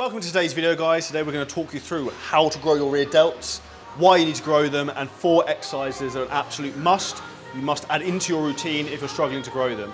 Welcome to today's video, guys. Today we're going to talk you through how to grow your rear delts, why you need to grow them, and 4 exercises that are an absolute must. You must add into your routine if you're struggling to grow them.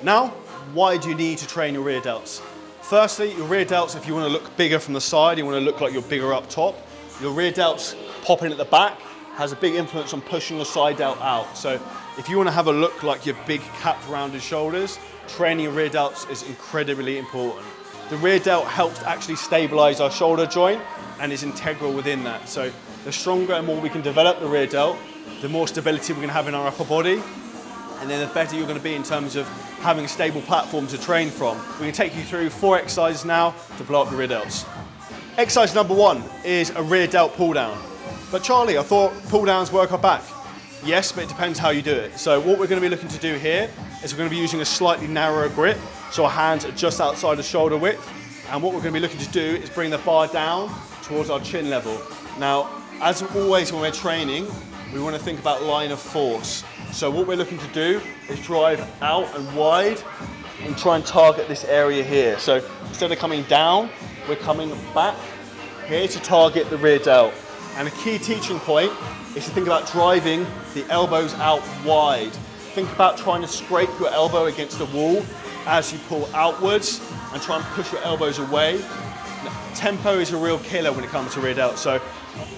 Now, why do you need to train your rear delts? Firstly, your rear delts, if you want to look bigger from the side, you want to look like you're bigger up top, your rear delts popping at the back has a big influence on pushing your side delt out. So if you want to have a look like your big capped rounded shoulders, training your rear delts is incredibly important. The rear delt helps actually stabilize our shoulder joint and is integral within that. So the stronger and more we can develop the rear delt, the more stability we're going to have in our upper body, and then the better you're going to be in terms of having a stable platform to train from. We're going to take you through 4 exercises now to blow up the rear delts. Exercise number 1 is a rear delt pull down. But Charlie, I thought pull downs work our back. Yes, but it depends how you do it. So what we're going to be looking to do here is we're going to be using a slightly narrower grip, so our hands are just outside the shoulder width. And what we're going to be looking to do is bring the bar down towards our chin level. Now, as always when we're training, we want to think about line of force. So what we're looking to do is drive out and wide and try and target this area here. So instead of coming down, we're coming back here to target the rear delt. And a key teaching point is to think about driving the elbows out wide. Think about trying to scrape your elbow against the wall as you pull outwards and try and push your elbows away. Now, tempo is a real killer when it comes to rear delt. So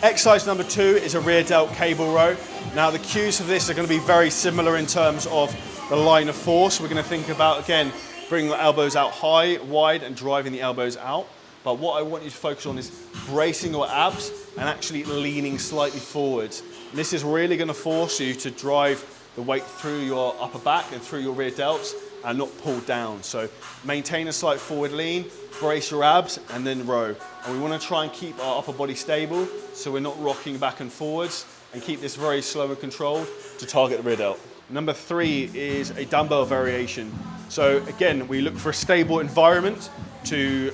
exercise number 2 is a rear delt cable row. Now the cues for this are going to be very similar in terms of the line of force. We're going to think about, again, bringing the elbows out high, wide, and driving the elbows out. But what I want you to focus on is bracing your abs and actually leaning slightly forwards. This is really going to force you to drive the weight through your upper back and through your rear delts and not pull down. So maintain a slight forward lean, brace your abs, and then row. And we want to try and keep our upper body stable so we're not rocking back and forwards, and keep this very slow and controlled to target the rear delt. Number 3 is a dumbbell variation. So again, we look for a stable environment to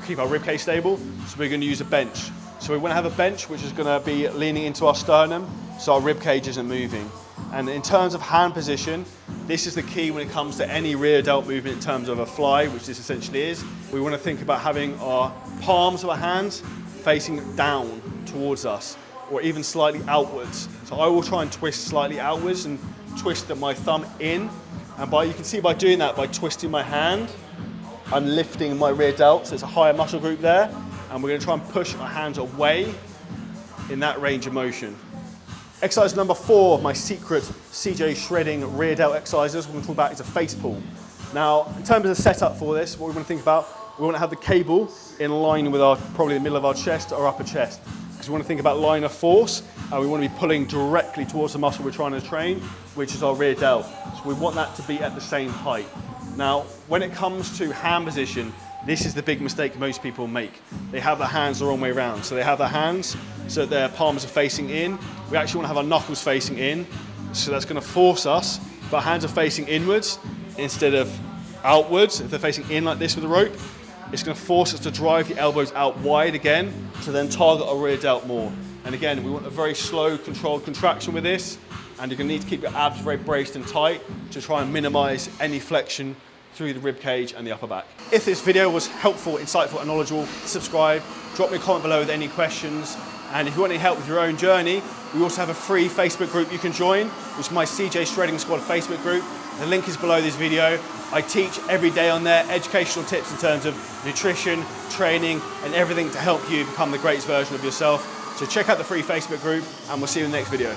keep our ribcage stable, so we're going to use a bench. So we want to have a bench which is going to be leaning into our sternum so our ribcage isn't moving. And in terms of hand position, this is the key when it comes to any rear delt movement in terms of a fly, which this essentially is. We want to think about having our palms of our hands facing down towards us, or even slightly outwards. So I will try and twist slightly outwards and twist my thumb in. And you can see by doing that, by twisting my hand, I'm lifting my rear delt, so it's a higher muscle group there, and we're going to try and push our hands away in that range of motion. Exercise number 4, my secret CJ shredding rear delt exercises we're going to talk about is a face pull. Now, in terms of the setup for this, what we want to think about, we want to have the cable in line with probably the middle of our chest or upper chest, because we want to think about line of force, and we want to be pulling directly towards the muscle we're trying to train, which is our rear delt. So we want that to be at the same height. Now, when it comes to hand position, this is the big mistake most people make. They have their hands the wrong way around. So they have their hands so that their palms are facing in. We actually want to have our knuckles facing in. So that's going to force us, if our hands are facing inwards instead of outwards, if they're facing in like this with the rope, it's going to force us to drive the elbows out wide again to then target our rear delt more. And again, we want a very slow, controlled contraction with this. And you're going to need to keep your abs very braced and tight to try and minimize any flexion through the rib cage and the upper back. If this video was helpful, insightful, and knowledgeable, subscribe, drop me a comment below with any questions. And if you want any help with your own journey, we also have a free Facebook group you can join, which is my CJ Shredding Squad Facebook group. The link is below this video. I teach every day on there educational tips in terms of nutrition, training, and everything to help you become the greatest version of yourself. So check out the free Facebook group, and we'll see you in the next video.